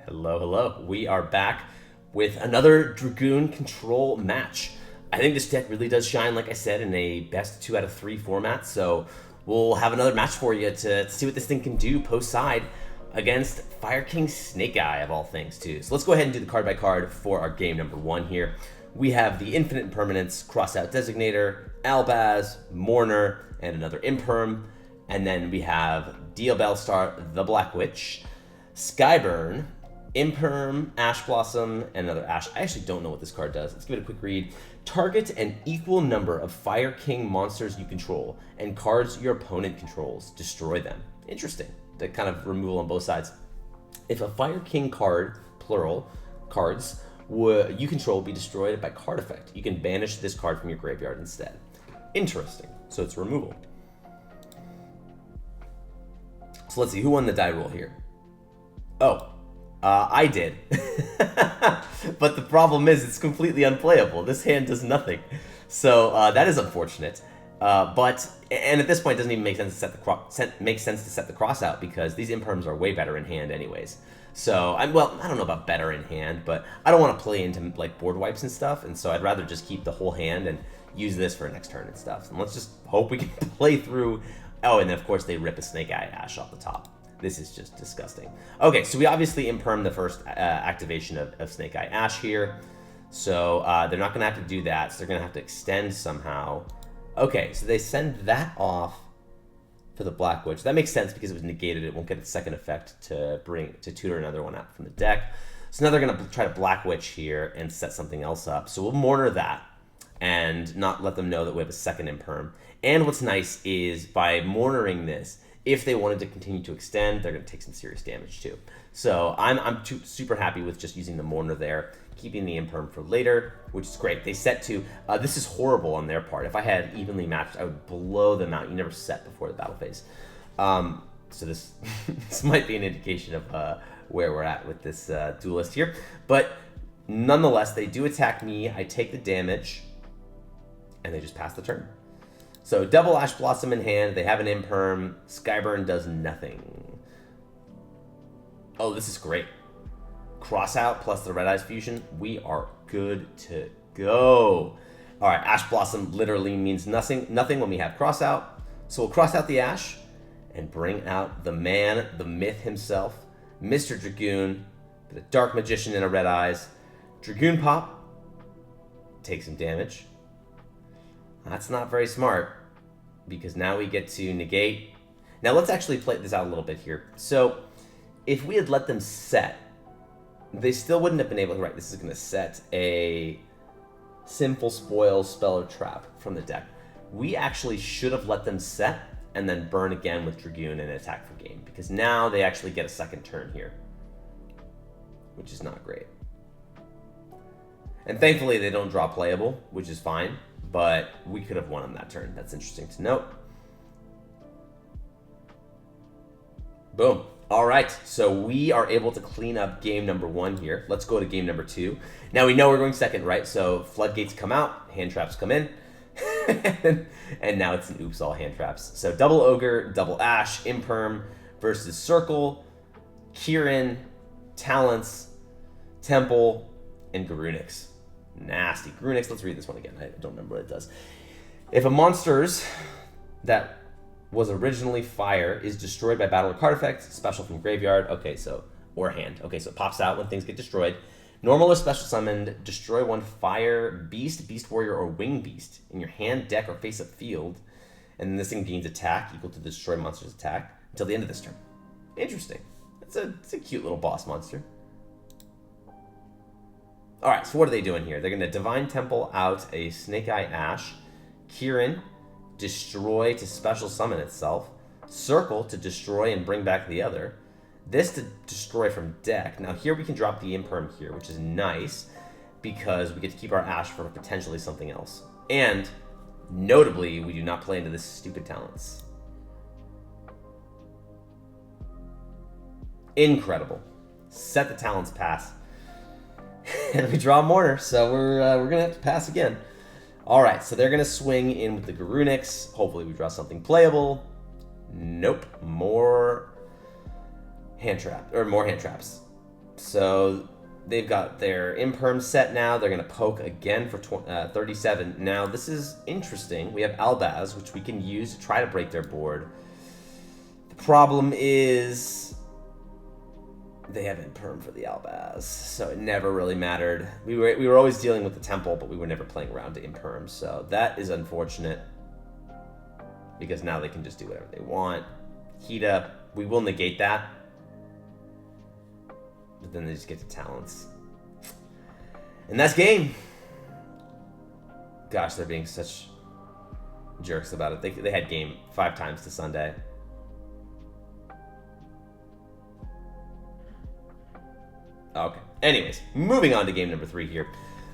Hello, hello. We are back with another Dragoon control match. I think this deck really does shine, like I said, in a best 2 out of 3 format. So we'll have another match for you to see what this thing can do post-side against Fire King Snake Eye, of all things, too. So let's go ahead and do the card by card for our game number 1 here. We have the Infinite Impermanence, Crossout Designator, Albaz, Mourner, and another Imperm. And then we have Deal Bellstar, the Black Witch, Skyburn, Imperm, Ash Blossom, and another Ash. I actually don't know what this card does. Let's give it a quick read. Target an equal number of Fire King monsters you control and cards your opponent controls. Destroy them. Interesting. The kind of removal on both sides. If a Fire King card, plural, cards, you control be destroyed by card effect, you can banish this card from your graveyard instead. Interesting. So it's removal. So let's see. Who won the die roll here? Oh. I did. But the problem is it's completely unplayable. This hand does nothing. So that is unfortunate. And at this point, it doesn't even make sense to set the cross out because these imperms are way better in hand anyways. So, I don't know about better in hand, but I don't want to play into like board wipes and stuff, and so I'd rather just keep the whole hand and use this for next turn and stuff. And let's just hope we can play through. Oh, and then of course they rip a Snake Eye Ash off the top. This is just disgusting. Okay, so we obviously imperm the first activation of Snake Eye Ash here. So they're not going to have to do that. So they're going to have to extend somehow. Okay, so they send that off for the Black Witch. That makes sense because it was negated. It won't get its second effect to tutor another one out from the deck. So now they're going to try to Black Witch here and set something else up. So we'll Mourner that and not let them know that we have a second imperm. And what's nice is by Mournering this, if they wanted to continue to extend, they're going to take some serious damage too. So I'm super happy with just using the Mourner there, keeping the Imperm for later, which is great. They set to, this is horrible on their part. If I had evenly matched, I would blow them out. You never set before the battle phase. So this, this might be an indication of where we're at with this duelist here. But nonetheless, they do attack me. I take the damage, and they just pass the turn. So double Ash Blossom in hand. They have an Imperm. Skyburn does nothing. Oh, this is great. Crossout plus the Red Eyes Fusion. We are good to go. All right, Ash Blossom literally means nothing when we have Crossout. So we'll cross out the Ash and bring out the man, the myth himself, Mr. Dragoon, with a Dark Magician and a Red Eyes. Dragoon Pop. Take some damage. That's not very smart because now we get to negate. Now let's actually play this out a little bit here. So if we had let them set, they still wouldn't have been able to, right, this is going to set a Sinful Spoil, Spell, or Trap from the deck. We actually should have let them set and then burn again with Dragoon and attack for game because now they actually get a second turn here, which is not great. And thankfully they don't draw playable, which is fine. But we could have won on that turn. That's interesting to note. Boom. All right. So we are able to clean up game number 1 here. Let's go to game number 2. Now we know we're going second, right? So floodgates come out, hand traps come in. And now it's an oops all hand traps. So double Ogre, double Ash, Imperm versus Circle, Kieran, Talents, Temple, and Garunix. Nasty. Garunix, let's read this one again. I don't remember what it does. If a monster's that was originally fire is destroyed by battle or card effect, special from graveyard, okay, so, or hand. Okay, so it pops out when things get destroyed. Normal or special summoned, destroy 1 fire, beast, beast warrior, or wing beast in your hand, deck, or face-up field. And then this thing gains attack equal to the destroy monster's attack until the end of this turn. Interesting. It's a cute little boss monster. All right, so what are they doing here? They're going to Divine Temple out a Snake Eye Ash, Kieran, destroy to special summon itself, Circle to destroy and bring back the other, this to destroy from deck. Now here we can drop the Imperm here, which is nice because we get to keep our Ash for potentially something else. And notably, we do not play into this stupid Talents. Incredible. Set the Talents pass. And we draw a Mourner, so we're going to have to pass again. All right, so they're going to swing in with the Garunix. Hopefully we draw something playable. Nope. More hand traps. So they've got their imperm set now. They're going to poke again for 37. Now, this is interesting. We have Albaz, which we can use to try to break their board. The problem is they have imperm for the Albaz, so it never really mattered. We were always dealing with the temple, but we were never playing around to imperm, so that is unfortunate because now they can just do whatever they want. Heat up. We will negate that. But then they just get to talents. And that's game. Gosh, they're being such jerks about it. They had game 5 times to Sunday. Okay. Anyways, moving on to game number 3 here.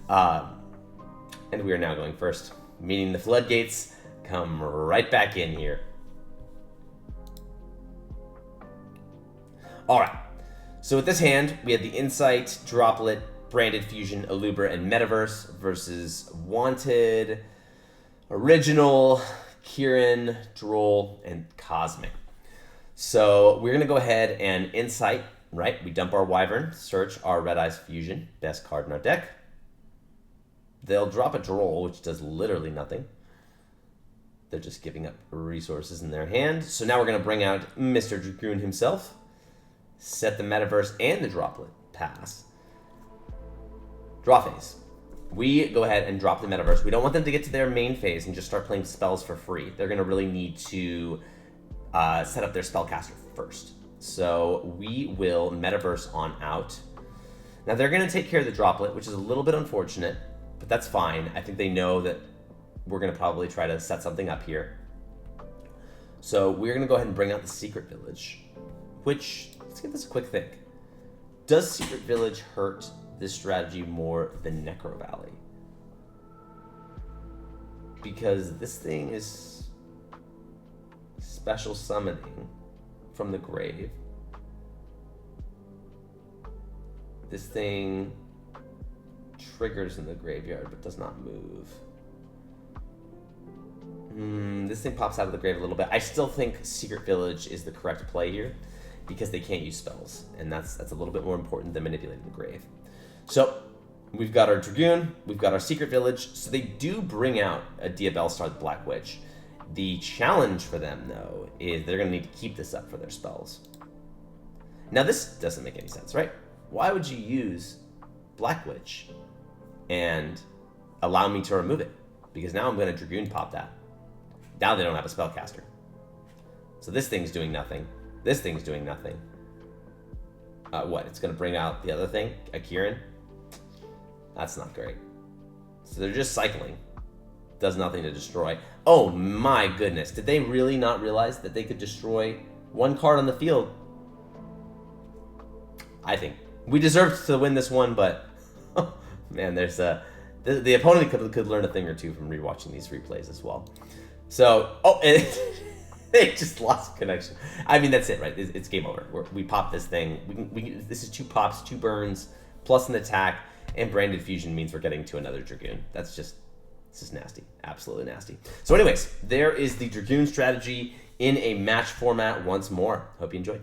And we are now going first, meaning the floodgates come right back in here. All right. So with this hand, we have the Insight, Droplet, Branded Fusion, Alubra, and Metaverse versus Wanted, Original, Kieran, Droll, and Cosmic. So we're going to go ahead and Insight, right? We dump our Wyvern, search our Red Eyes Fusion, best card in our deck. They'll drop a Droll, which does literally nothing. They're just giving up resources in their hand. So now we're going to bring out Mr. Dragoon himself. Set the Metaverse and the Droplet. Pass. Draw phase. We go ahead and drop the Metaverse. We don't want them to get to their main phase and just start playing spells for free. They're going to really need to set up their spellcaster first. So we will Metaverse on out. Now they're going to take care of the Droplet, which is a little bit unfortunate, but that's fine. I think they know that we're going to probably try to set something up here. So we're going to go ahead and bring out the Secret Village, which... Let's give this a quick think. Does Secret Village hurt this strategy more than Necro Valley? Because this thing is special summoning from the grave. This thing triggers in the graveyard but does not move. This thing pops out of the grave a little bit. I still think Secret Village is the correct play here, because they can't use spells, and that's a little bit more important than manipulating the grave. So we've got our Dragoon, we've got our Secret Village, so they do bring out a Diabellstar the Black Witch. The challenge for them, though, is they're going to need to keep this up for their spells. Now this doesn't make any sense, right? Why would you use Black Witch and allow me to remove it? Because now I'm going to Dragoon pop that. Now they don't have a spellcaster. So this thing's doing nothing. This thing's doing nothing. What? It's going to bring out the other thing? A Kieran? That's not great. So they're just cycling. Does nothing to destroy. Oh my goodness. Did they really not realize that they could destroy one card on the field? I think we deserved to win this one, but man, there's the opponent could learn a thing or two from rewatching these replays as well. So, they just lost connection. I mean, that's it, right? It's game over. We pop this thing. This is 2 pops, 2 burns, plus an attack, and Branded Fusion means we're getting to another Dragoon. This is nasty. Absolutely nasty. So anyways, there is the Dragoon strategy in a match format once more. Hope you enjoyed.